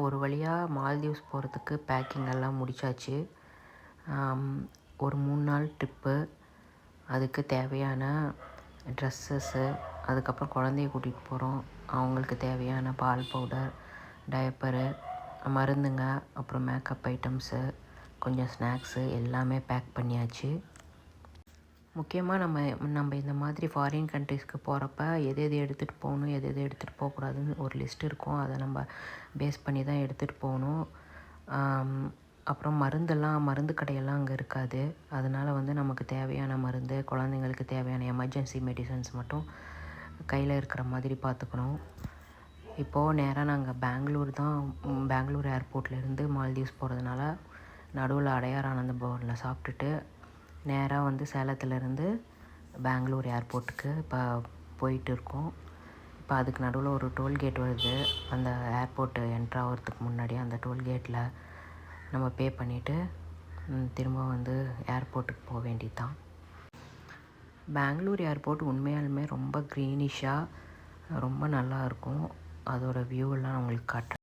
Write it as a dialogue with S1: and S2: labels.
S1: ஒரு வழியாக மால்தீவ்ஸ் போகிறதுக்கு பேக்கிங் எல்லாம் முடிச்சாச்சு. ஒரு 3 நாள் ட்ரிப்பு. அதுக்கு தேவையான ட்ரெஸ்ஸஸ்ஸு, அதுக்கப்புறம் குழந்தைய கூட்டிகிட்டு போகிறோம். அவங்களுக்கு தேவையான பால் பவுடர், டயப்பரு, மருந்துங்க, அப்புறம் மேக்கப் ஐட்டம்ஸு, கொஞ்சம் ஸ்நாக்ஸு எல்லாமே பேக் பண்ணியாச்சு. முக்கியமாக நம்ம இந்த மாதிரி ஃபாரின் கண்ட்ரீஸ்க்கு போகிறப்ப எது எது எடுத்துகிட்டு போகணும், எது எது எடுத்துகிட்டு போகக்கூடாதுன்னு ஒரு லிஸ்ட் இருக்கும். அதை நம்ம பேஸ் பண்ணி தான் எடுத்துகிட்டு போகணும். அப்புறம் மருந்து கடையெல்லாம் அங்கே இருக்காது. அதனால் நமக்கு தேவையான மருந்து, குழந்தைங்களுக்கு தேவையான எமர்ஜென்சி மெடிசன்ஸ் மட்டும் கையில் இருக்கிற மாதிரி பார்த்துக்கணும். இப்போது நேராக நாங்கள் பெங்களூர் ஏர்போர்ட்லேருந்து மால்தீவ்ஸ் போகிறதுனால நடுவில் அடையார் ஆனந்த பவனில் சாப்பிட்டுட்டு நேராக சேலத்துலேருந்து பெங்களூர் ஏர்போர்ட்டுக்கு இப்போ போயிட்டு இருக்கோம். இப்போ அதுக்கு நடுவில் ஒரு டோல்கேட் வருது. அந்த ஏர்போர்ட்டு என்ட்ரு ஆகிறதுக்கு முன்னாடி அந்த டோல்கேட்டில் நம்ம பே பண்ணிவிட்டு திரும்ப ஏர்போர்ட்டுக்கு போக வேண்டியது தான். பெங்களூர் ஏர்போர்ட் உண்மையாலுமே ரொம்ப க்ரீனிஷாக ரொம்ப நல்லாயிருக்கும். அதோடய வியூவெல்லாம் நான் உங்களுக்கு காட்டுறேன்.